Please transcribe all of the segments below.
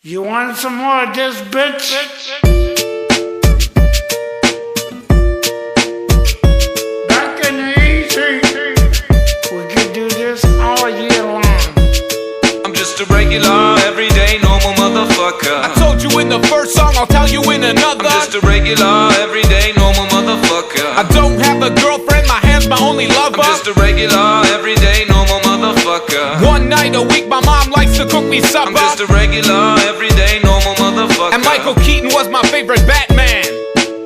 You want some more of this, bitch? Back in the easy, we could do this all year long. I'm just a regular, everyday, normal motherfucker. I told you in the first song, I'll tell you in another. I'm just a regular, everyday, normal motherfucker. I don't have a girlfriend, my hand's my only lover. I'm just a regular, everyday, normal motherfucker. One night a week, my mom likes to cook me supper. I'm just a regular, everyday, normal motherfucker. And Michael Keaton was my favorite Batman.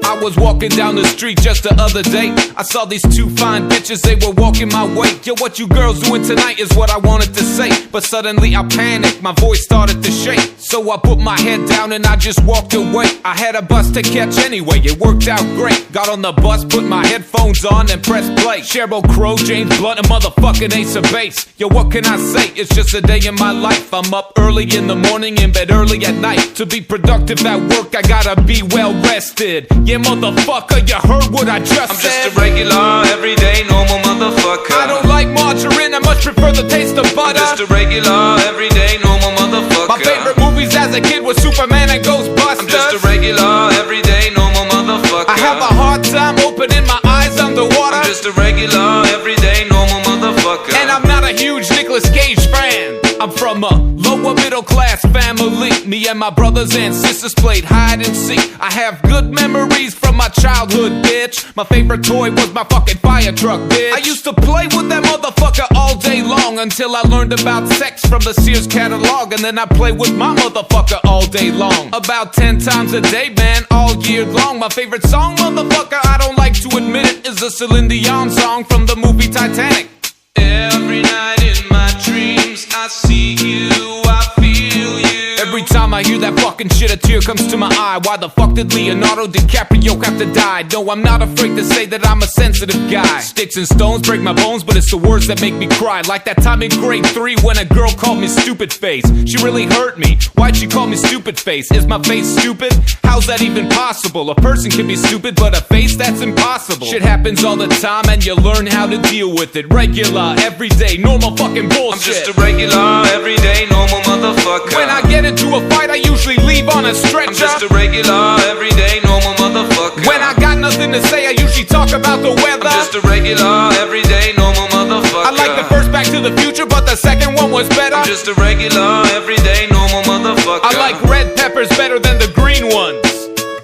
I was walking down the street just the other day. I saw these two fine bitches, they were walking my way. Yo, what you girls doing tonight is what I wanted to say. But suddenly I panicked, my voice started to shake. So I put my head down and I just walked away. I had a bus to catch anyway, it worked out great. Got on the bus, put my headphones on and pressed play. Sheryl Crow, James Blunt, and motherfucking Ace of Base. Yo, what can I say? It's just a day in my life. I'm up early in the morning, in bed early at night. To be productive at work, I gotta be well rested. Yeah, motherfucker, you heard what I just I'm said. just a regular, everyday, normal motherfucker. I don't like margarine, I much prefer the taste of butter. I'm just a regular, everyday, normal motherfucker. My favorite movies as a kid was Superman and Ghostbusters. I'm just a regular, everyday, normal motherfucker. I have a hard time opening my eyes underwater. I'm just a regular, everyday, normal motherfucker. And I'm not a huge Nicolas Cage fan. I'm from a lower middle class family. Me and my brothers and sisters played hide and seek. I have good memories from my childhood, bitch. My favorite toy was my fucking fire truck, bitch. I used to play with that motherfucker all day long until I learned about sex from the Sears catalog. And then I played with my motherfucker all day long. About 10 times a day, man, all year long. My favorite song, motherfucker, I don't like to admit it, is a Celine Dion song from the movie Titanic. Every night in my dreams, I see you, I feel you. Every time I hear that fucking shit, a tear comes to my eye. Why the fuck did Leonardo DiCaprio have to die? No, I'm not afraid to say that I'm a sensitive guy. Sticks and stones break my bones, but it's the words that make me cry. Like that time in grade 3 when a girl called me stupid face. She really hurt me. Why'd she call me stupid face? Is my face stupid? How's that even possible? A person can be stupid, but a face, that's impossible. Shit happens all the time and you learn how to deal with it. Regular, everyday, normal fucking bullshit. I'm just a regular, everyday, normal motherfucker. When I get into a fight, I usually leave on a stretcher. I'm just a regular, everyday, normal motherfucker. When I got nothing to say, I usually talk about the weather. I'm just a regular, everyday, normal motherfucker. I like the first Back to the Future, but the second one was better. I'm just a regular, everyday, normal motherfucker. I like red peppers better than the green ones.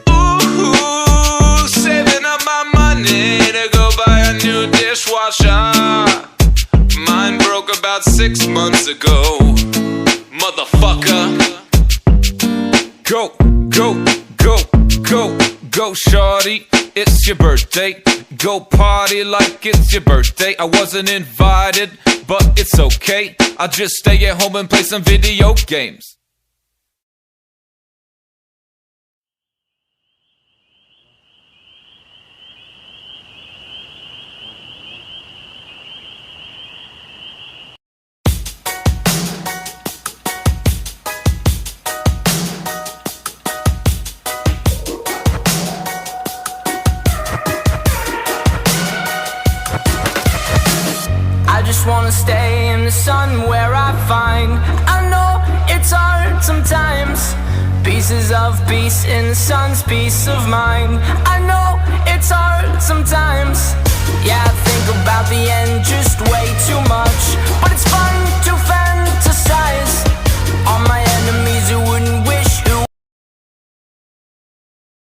Ooh, saving up my money to go buy a new dishwasher. Mine broke about 6 months ago. Motherfucker. Go, go, go, go, go, shorty. It's your birthday. Go party like it's your birthday. I wasn't invited, but it's okay. I'll just stay at home and play some video games. I just wanna stay in the sun where I find I know it's hard sometimes. Pieces of peace in the sun's peace of mind. I know it's hard sometimes. Yeah, I think about the end just way too much, but it's fun to fantasize on my